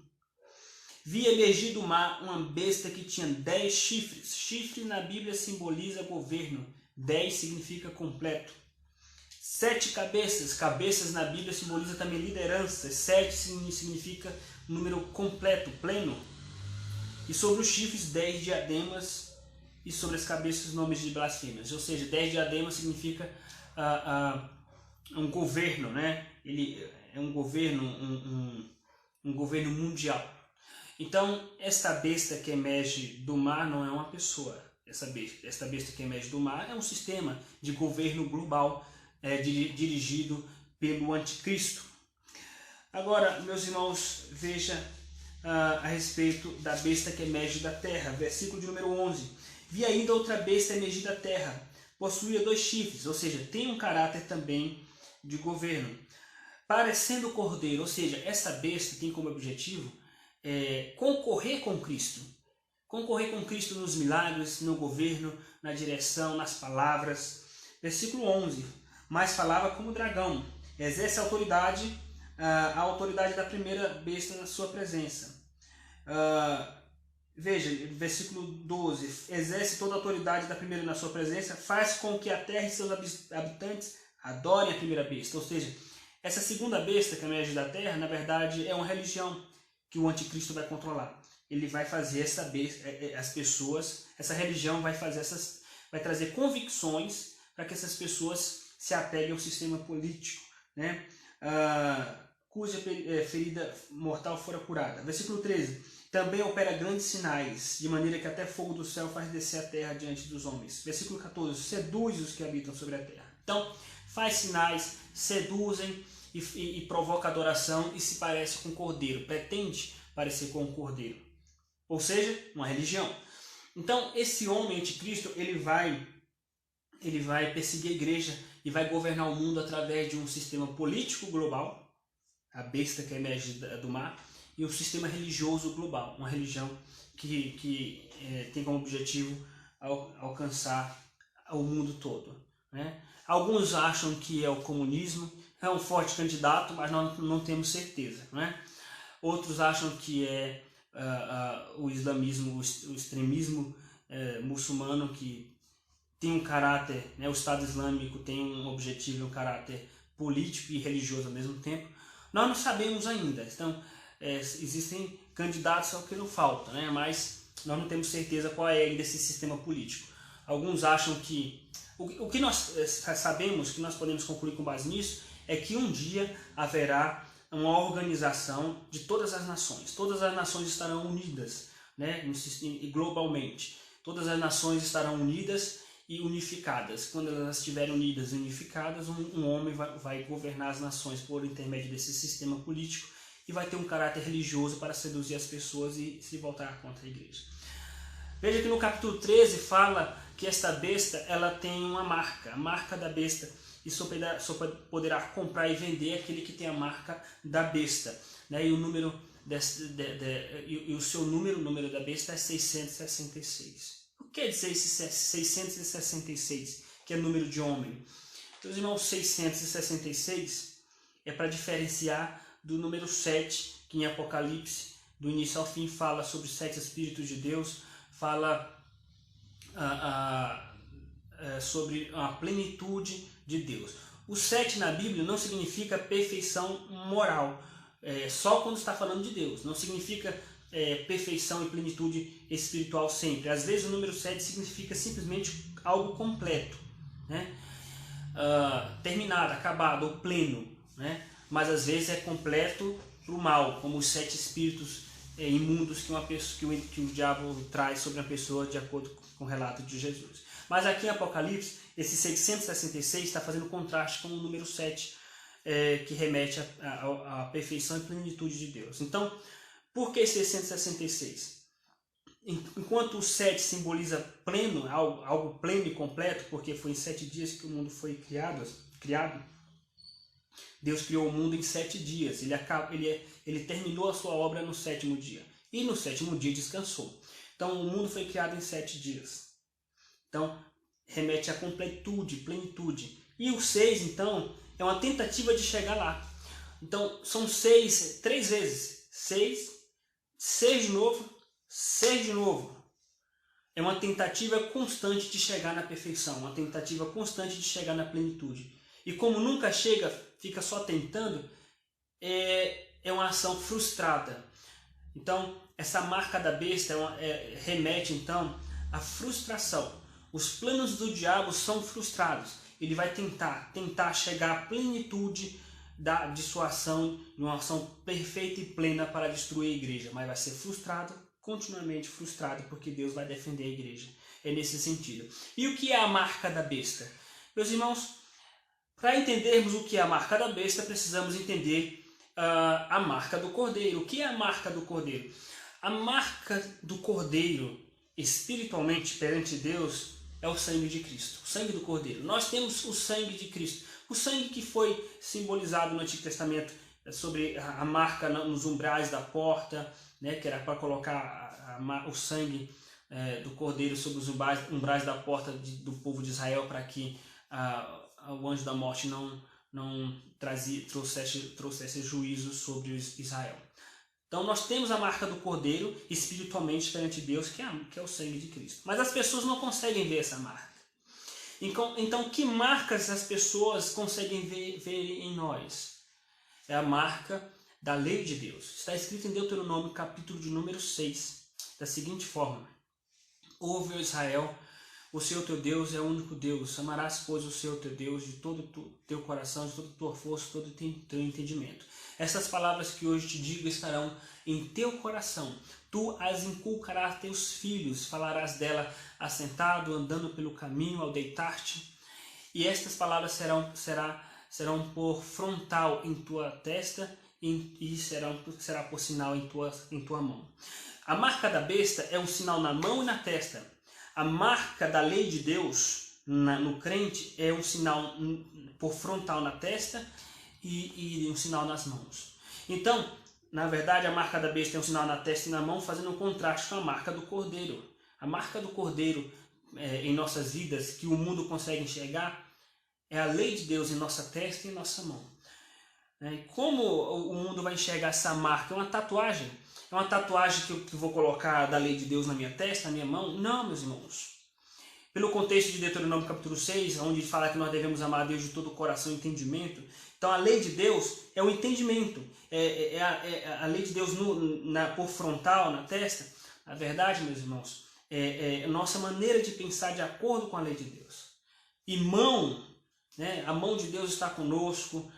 Vi emergir do mar uma besta que tinha 10 chifres. Chifre na Bíblia simboliza governo. 10 significa completo. 7 cabeças. Cabeças na Bíblia simboliza também liderança. 7 significa número completo, pleno. E sobre os chifres, 10 diademas. E sobre as cabeças, nomes de blasfêmias. Ou seja, 10 diademas significa um governo, né? Ele é um governo, um governo mundial. Então, esta besta que emerge do mar não é uma pessoa. Esta besta que emerge do mar é um sistema de governo global dirigido pelo anticristo. Agora, meus irmãos, veja a respeito da besta que emerge da terra. Versículo de número 11. Vi ainda outra besta emergir da terra. Possuía 2 chifres, ou seja, tem um caráter também de governo. Parecendo cordeiro, ou seja, essa besta tem como objetivo concorrer com Cristo. Concorrer com Cristo nos milagres, no governo, na direção, nas palavras. Versículo 11. Mas falava como dragão. Exerce a autoridade da primeira besta na sua presença. Veja, versículo 12. Exerce toda a autoridade da primeira na sua presença. Faz com que a terra e seus habitantes adorem a primeira besta. Ou seja, essa segunda besta que emerge da terra, na verdade, é uma religião que o anticristo vai controlar. Ele vai fazer as pessoas, essa religião vai trazer convicções para que essas pessoas se apeguem ao sistema político, né? Cuja ferida mortal fora curada. Versículo 13. Também opera grandes sinais, de maneira que até fogo do céu faz descer a terra diante dos homens. Versículo 14. Seduz os que habitam sobre a terra. Então, faz sinais, seduzem e provoca adoração e se parece com um cordeiro. Pretende parecer com um cordeiro. Ou seja, uma religião. Então, esse homem anticristo, ele vai perseguir a igreja e vai governar o mundo através de um sistema político global, a besta que emerge do mar, e um sistema religioso global, uma religião que tem como objetivo alcançar o mundo todo, né? Alguns acham que é o comunismo, é um forte candidato, mas nós não temos certeza, né? Outros acham que é o islamismo, o extremismo muçulmano, que tem um caráter, né, o Estado Islâmico tem um objetivo, um caráter político e religioso ao mesmo tempo. Nós não sabemos ainda, então existem candidatos ao que não falta, né, mas nós não temos certeza qual é ainda esse sistema político. Alguns acham que, o que nós sabemos, que nós podemos concluir com base nisso, é que um dia haverá uma organização de todas as nações estarão unidas, né, globalmente, todas as nações estarão unidas e unificadas. Quando elas estiverem unidas e unificadas, um homem vai governar as nações por intermédio desse sistema político e vai ter um caráter religioso para seduzir as pessoas e se voltar contra a igreja. Veja que no capítulo 13 fala que esta besta ela tem uma marca, a marca da besta, e só poderá comprar e vender aquele que tem a marca da besta, né? E o número o seu número, o número da besta é 666. O que quer dizer esse 666, que é número de homem? Meus irmãos, 666 é para diferenciar do número 7, que em Apocalipse, do início ao fim, fala sobre os 7 Espíritos de Deus, fala sobre a plenitude de Deus. O 7 na Bíblia não significa perfeição moral, só quando está falando de Deus. Não significa perfeição e plenitude espiritual sempre. Às vezes o número 7 significa simplesmente algo completo, né? Terminado, acabado ou pleno, né? Mas às vezes é completo para o mal, como os 7 espíritos imundos que o diabo traz sobre a pessoa, de acordo com o relato de Jesus. Mas aqui em Apocalipse, esse 666 está fazendo contraste com o número 7, que remete à perfeição e plenitude de Deus. Então, por que 666? Enquanto o 7 simboliza pleno, algo pleno e completo, porque foi em 7 dias que o mundo foi criado, Deus criou o mundo em 7 dias. Ele terminou a sua obra no 7º dia. E no 7º dia descansou. Então o mundo foi criado em 7 dias. Então remete à completude, plenitude. E o 6, então, é uma tentativa de chegar lá. Então são 6, 3 vezes. 6 de novo, 6 de novo. É uma tentativa constante de chegar na perfeição. Uma tentativa constante de chegar na plenitude. E como nunca chega, fica só tentando, é uma ação frustrada. Então, essa marca da besta remete então à frustração. Os planos do diabo são frustrados. Ele vai tentar chegar à plenitude de sua ação, uma ação perfeita e plena para destruir a igreja, mas vai ser frustrado, continuamente frustrado, porque Deus vai defender a igreja. É nesse sentido. E o que é a marca da besta? Meus irmãos, para entendermos o que é a marca da besta, precisamos entender a marca do cordeiro. O que é a marca do cordeiro? A marca do cordeiro, espiritualmente perante Deus, é o sangue de Cristo, o sangue do cordeiro. Nós temos o sangue de Cristo, o sangue que foi simbolizado no Antigo Testamento sobre a marca nos umbrais da porta, né, que era para colocar o sangue do cordeiro sobre os umbrais da porta do povo de Israel, para que o anjo da morte não trouxesse juízo sobre Israel. Então nós temos a marca do cordeiro espiritualmente perante Deus, que é o sangue de Cristo. Mas as pessoas não conseguem ver essa marca. Então que marcas as pessoas conseguem ver em nós? É a marca da lei de Deus. Está escrito em Deuteronômio, capítulo de número 6, da seguinte forma: Ouve, ó Israel, o Senhor teu Deus é o único Deus. Amarás, pois, o Senhor teu Deus de todo o teu coração, de toda a tua força, de todo o teu entendimento. Essas palavras que hoje te digo estarão em teu coração. Tu as inculcarás a teus filhos, falarás dela assentado, andando pelo caminho, ao deitar-te. E estas palavras serão por frontal em tua testa e será por sinal em tua mão. A marca da besta é um sinal na mão e na testa. A marca da lei de Deus no crente é um sinal por frontal na testa e um sinal nas mãos. Então, na verdade, a marca da besta é um sinal na testa e na mão, fazendo um contraste com a marca do cordeiro. A marca do cordeiro em nossas vidas, que o mundo consegue enxergar, é a lei de Deus em nossa testa e em nossa mão. Como o mundo vai enxergar essa marca? É uma tatuagem? É uma tatuagem que eu vou colocar da lei de Deus na minha testa, na minha mão? Não, meus irmãos. Pelo contexto de Deuteronômio capítulo 6, onde fala que nós devemos amar a Deus de todo o coração e entendimento. Então a lei de Deus é o entendimento. A lei de Deus por frontal, na testa. Na verdade, meus irmãos, é a nossa maneira de pensar de acordo com a lei de Deus. E mão, a mão de Deus está conosco.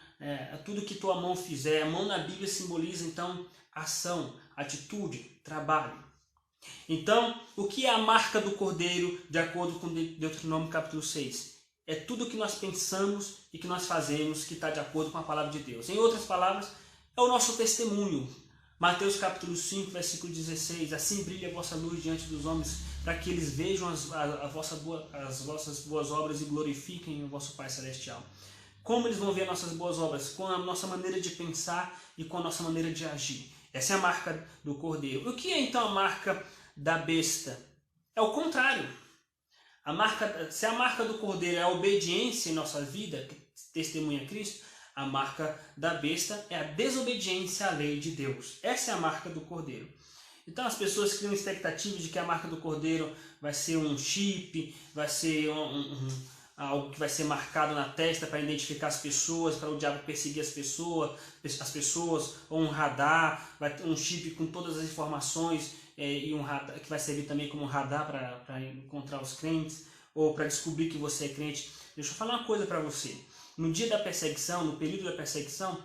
Tudo que tua mão fizer. A mão na Bíblia simboliza então ação, atitude, trabalho. Então, o que é a marca do cordeiro de acordo com Deuteronômio capítulo 6? É tudo que nós pensamos e que nós fazemos que está de acordo com a palavra de Deus. Em outras palavras, é o nosso testemunho. Mateus capítulo 5, versículo 16. Assim brilha a vossa luz diante dos homens, para que eles vejam as vossas boas obras e glorifiquem o vosso Pai Celestial. Como eles vão ver nossas boas obras? Com a nossa maneira de pensar e com a nossa maneira de agir. Essa é a marca do cordeiro. O que é então a marca da besta? É o contrário. Se a marca do cordeiro é a obediência em nossa vida, que testemunha Cristo, a marca da besta é a desobediência à lei de Deus. Essa é a marca do cordeiro. Então as pessoas criam expectativa de que a marca do cordeiro vai ser um chip, vai ser algo que vai ser marcado na testa para identificar as pessoas, para o diabo perseguir as pessoas, ou um radar, vai ter um chip com todas as informações e um radar que vai servir também como um radar para encontrar os crentes ou para descobrir que você é crente. Deixa eu falar uma coisa para você. No dia da perseguição, no período da perseguição,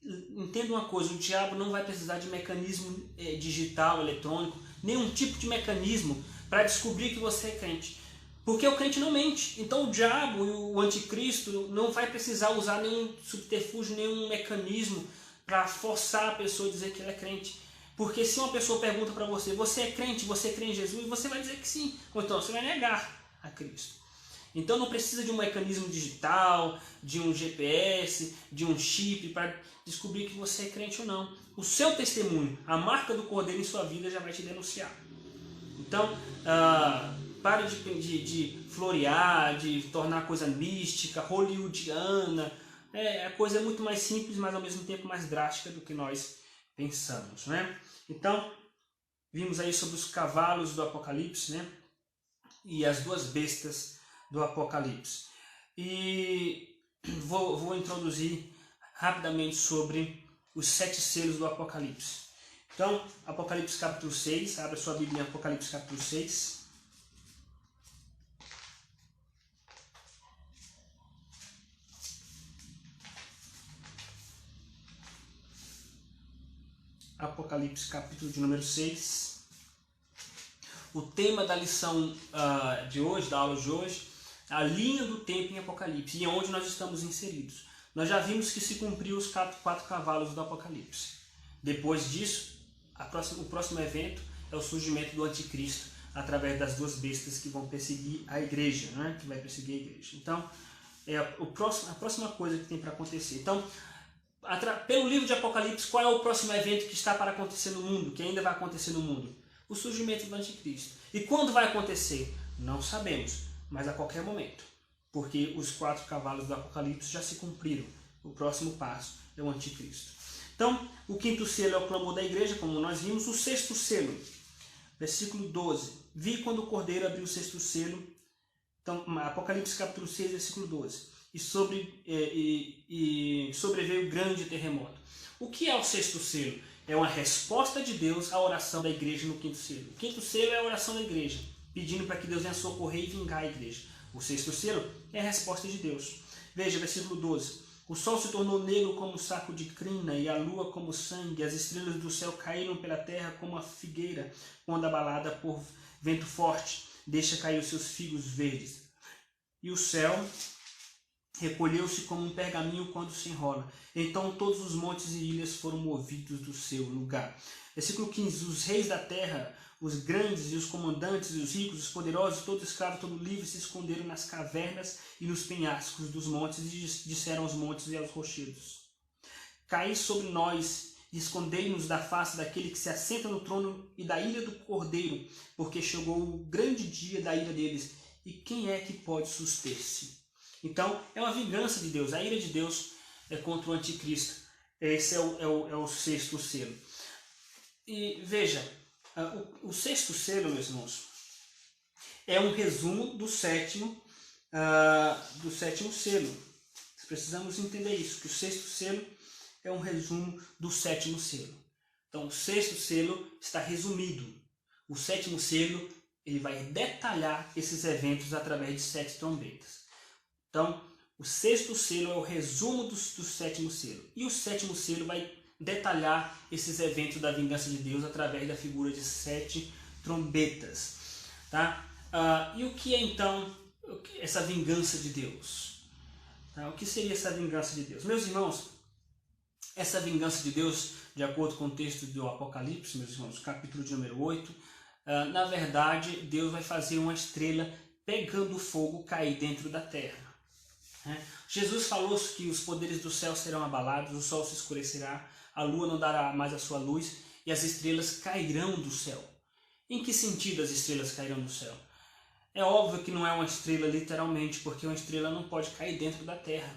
entenda uma coisa, o diabo não vai precisar de mecanismo digital, eletrônico, nenhum tipo de mecanismo para descobrir que você é crente. Porque o crente não mente. Então o diabo e o anticristo não vai precisar usar nenhum subterfúgio, nenhum mecanismo para forçar a pessoa a dizer que ela é crente. Porque se uma pessoa pergunta para você, você é crente, você crê em Jesus? Você vai dizer que sim. Ou então você vai negar a Cristo. Então não precisa de um mecanismo digital, de um GPS, de um chip para descobrir que você é crente ou não. O seu testemunho, a marca do cordeiro em sua vida já vai te denunciar. Então, pare de florear, de tornar a coisa mística, hollywoodiana. A coisa é muito mais simples, mas ao mesmo tempo mais drástica do que nós pensamos, né? Então, vimos aí sobre os cavalos do Apocalipse, né? E as duas bestas do Apocalipse. E vou introduzir rapidamente sobre os 7 selos do Apocalipse. Então, Apocalipse capítulo 6, abra sua Bíblia em Apocalipse capítulo 6. Apocalipse capítulo de número 6. O tema da lição de hoje, da aula de hoje, a linha do tempo em Apocalipse, e onde nós estamos inseridos. Nós já vimos que se cumpriu os 4 cavalos do Apocalipse. Depois disso, o próximo evento é o surgimento do anticristo, através das 2 bestas que vão perseguir a igreja, né? Que vai perseguir a igreja. Então, é a próxima coisa que tem para acontecer. Então, pelo livro de Apocalipse, qual é o próximo evento que está para acontecer no mundo, que ainda vai acontecer no mundo? O surgimento do anticristo. E quando vai acontecer? Não sabemos, mas a qualquer momento. Porque os 4 cavalos do Apocalipse já se cumpriram. O próximo passo é o anticristo. Então, o 5º selo é o clamor da igreja, como nós vimos. O 6º selo, versículo 12. Vi quando o cordeiro abriu o 6º selo. Então, Apocalipse capítulo 6, versículo 12. E sobreveio grande terremoto. O que é o 6º selo? É uma resposta de Deus à oração da igreja no 5º selo. O 5º selo é a oração da igreja, pedindo para que Deus venha socorrer e vingar a igreja. O 6º selo é a resposta de Deus. Veja, versículo 12. O sol se tornou negro como um saco de crina, e a lua como sangue. As estrelas do céu caíram pela terra como a figueira, quando abalada por vento forte, deixa cair os seus figos verdes. E o céu recolheu-se como um pergaminho quando se enrola. Então todos os montes e ilhas foram movidos do seu lugar. Versículo 15, os reis da terra, os grandes e os comandantes, e os ricos, os poderosos, todo escravo, todo livre, se esconderam nas cavernas e nos penhascos dos montes e disseram aos montes e aos rochedos: caí sobre nós e escondei-nos da face daquele que se assenta no trono e da ira do Cordeiro, porque chegou o grande dia da ira deles, e quem é que pode suster-se? Então, é uma vingança de Deus, a ira de Deus é contra o anticristo. Esse é o sexto selo. E veja, o sexto selo, meus irmãos, é um resumo do sétimo selo. Precisamos entender isso, que o sexto selo é um resumo do sétimo selo. Então, o sexto selo está resumido. O sétimo selo, ele vai detalhar esses eventos através de 7 trombetas. Então, o sexto selo é o resumo do sétimo selo. E o sétimo selo vai detalhar esses eventos da vingança de Deus através da figura de 7 trombetas. Tá? E o que é então essa vingança de Deus? Tá? O que seria essa vingança de Deus? Meus irmãos, essa vingança de Deus, de acordo com o texto do Apocalipse, meus irmãos, capítulo de número 8, na verdade, Deus vai fazer uma estrela pegando fogo cair dentro da terra. Jesus falou que os poderes do céu serão abalados, o sol se escurecerá, a lua não dará mais a sua luz e as estrelas cairão do céu. Em que sentido as estrelas cairão do céu? É óbvio que não é uma estrela literalmente, porque uma estrela não pode cair dentro da terra.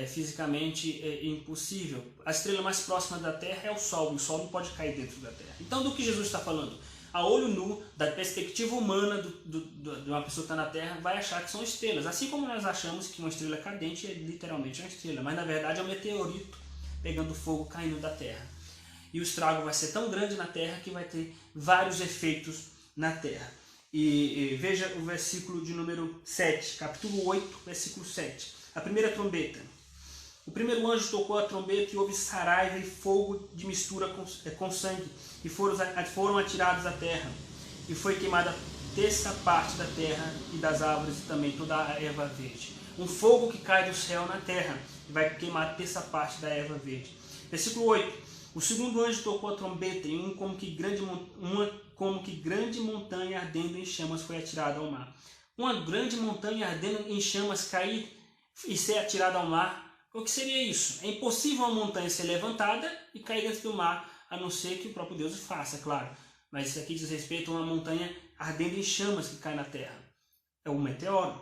Fisicamente é impossível. A estrela mais próxima da terra é o sol, e o sol não pode cair dentro da terra. Então, do que Jesus está falando? A olho nu, da perspectiva humana de uma pessoa que está na Terra, vai achar que são estrelas. Assim como nós achamos que uma estrela cadente é literalmente uma estrela, mas na verdade é um meteorito pegando fogo caindo da Terra. E o estrago vai ser tão grande na Terra que vai ter vários efeitos na Terra. E veja o versículo de número 7, capítulo 8, versículo 7. A primeira trombeta. O primeiro anjo tocou a trombeta e houve saraiva e fogo de mistura com sangue, e foram atirados à terra, e foi queimada a terça parte da terra e das árvores e também toda a erva verde. Um fogo que cai do céu na terra e vai queimar a terça parte da erva verde. Versículo 8. O segundo anjo tocou a trombeta e uma como que grande montanha ardendo em chamas foi atirada ao mar. Uma grande montanha ardendo em chamas cair e ser atirada ao mar. O que seria isso? É impossível uma montanha ser levantada e cair dentro do mar, a não ser que o próprio Deus o faça, claro. Mas isso aqui diz respeito a uma montanha ardendo em chamas que cai na terra. É um meteoro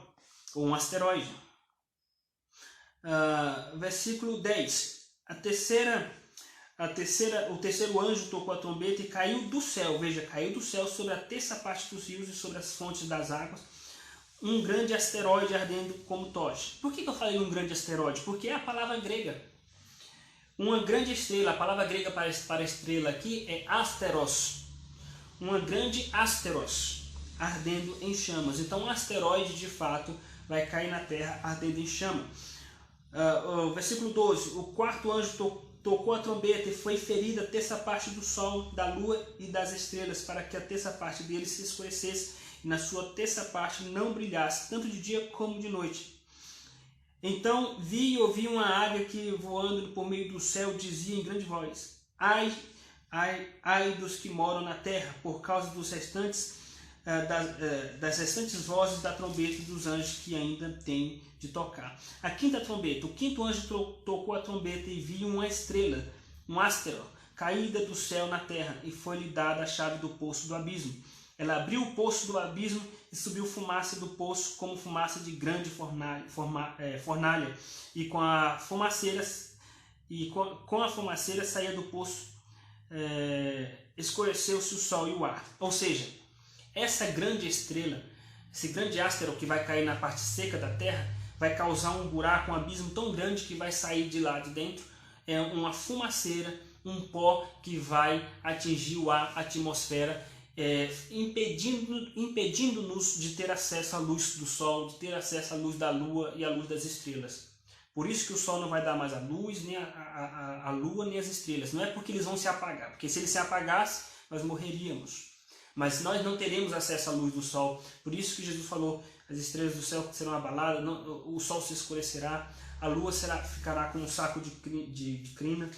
ou um asteroide. Versículo 10. O terceiro anjo tocou a trombeta e caiu do céu. Veja, caiu do céu sobre a terça parte dos rios e sobre as fontes das águas um grande asteroide ardendo como tocha. Por que eu falei um grande asteroide? Porque é a palavra grega. Uma grande estrela, a palavra grega para estrela aqui é asteros. Uma grande asteros, ardendo em chamas. Então um asteroide de fato vai cair na terra ardendo em chama. Versículo 12. O quarto anjo tocou a trombeta e foi ferida a terça parte do sol, da lua e das estrelas, para que a terça parte deles se escurecesse e na sua terça parte não brilhasse, tanto de dia como de noite. Então vi e ouvi uma águia que, voando por meio do céu, dizia em grande voz: ai, ai, ai dos que moram na terra, por causa dos das restantes vozes da trombeta dos anjos que ainda têm de tocar. A quinta trombeta. O quinto anjo tocou a trombeta e viu uma estrela, um asteroide, caída do céu na terra, e foi-lhe dada a chave do poço do abismo. Ela abriu o poço do abismo e subiu fumaça do poço como fumaça de grande fornalha, e com a fumaceira saía do poço, escureceu-se o sol e o ar. Ou seja, essa grande estrela, esse grande asteroide que vai cair na parte seca da Terra, vai causar um buraco, um abismo tão grande que vai sair de lá de dentro uma fumaceira, um pó que vai atingir o ar, a atmosfera, impedindo-nos de ter acesso à luz do sol, de ter acesso à luz da lua e à luz das estrelas. Por isso que o sol não vai dar mais a luz, nem a lua, nem as estrelas. Não é porque eles vão se apagar, porque se eles se apagassem, nós morreríamos. Mas nós não teremos acesso à luz do sol. Por isso que Jesus falou: as estrelas do céu serão abaladas, o sol se escurecerá, a lua ficará como um saco de crina.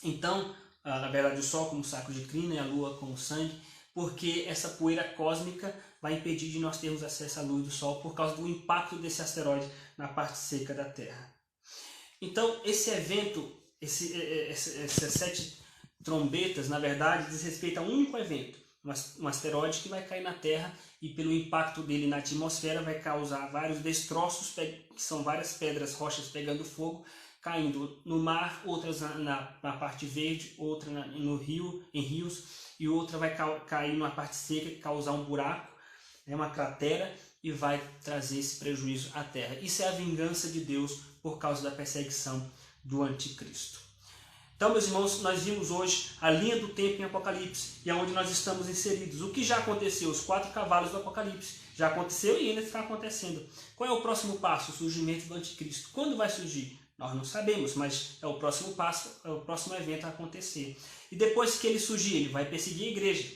Então, na verdade o Sol como saco de crina e a Lua como sangue, porque essa poeira cósmica vai impedir de nós termos acesso à luz do Sol por causa do impacto desse asteroide na parte seca da Terra. Então, esse evento, essas 7 trombetas, na verdade, diz respeito a um único evento, um asteroide que vai cair na Terra e pelo impacto dele na atmosfera vai causar vários destroços, que são várias pedras, rochas pegando fogo, caindo no mar, outras na parte verde, outra no rio, em rios, e outra vai cair numa parte seca e causar um buraco, uma cratera, e vai trazer esse prejuízo à Terra. Isso é a vingança de Deus por causa da perseguição do anticristo. Então, meus irmãos, nós vimos hoje a linha do tempo em Apocalipse e aonde nós estamos inseridos. O que já aconteceu? Os 4 cavalos do Apocalipse. Já aconteceu e ainda está acontecendo. Qual é o próximo passo? O surgimento do anticristo. Quando vai surgir? Nós não sabemos, mas é o próximo passo, é o próximo evento a acontecer. E depois que ele surgir, ele vai perseguir a igreja.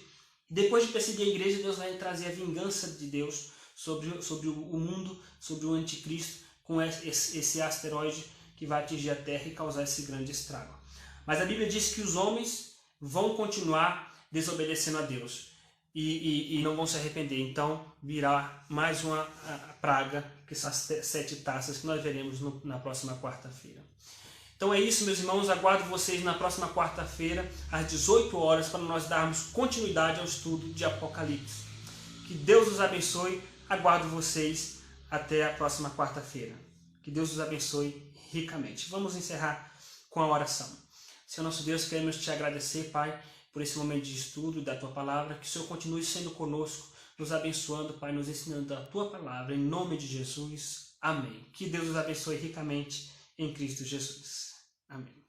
Depois de perseguir a igreja, Deus vai trazer a vingança de Deus sobre o mundo, sobre o anticristo, com esse asteroide que vai atingir a Terra e causar esse grande estrago. Mas a Bíblia diz que os homens vão continuar desobedecendo a Deus e não vão se arrepender. Então virá mais uma praga, que são as 7 taças que nós veremos na próxima quarta-feira. Então é isso, meus irmãos. Aguardo vocês na próxima quarta-feira, às 18 horas, para nós darmos continuidade ao estudo de Apocalipse. Que Deus os abençoe. Aguardo vocês até a próxima quarta-feira. Que Deus os abençoe ricamente. Vamos encerrar com a oração. Senhor nosso Deus, queremos te agradecer, Pai, por esse momento de estudo da Tua Palavra. Que o Senhor continue sendo conosco, nos abençoando, Pai, nos ensinando a Tua Palavra. Em nome de Jesus. Amém. Que Deus os abençoe ricamente em Cristo Jesus. Amém.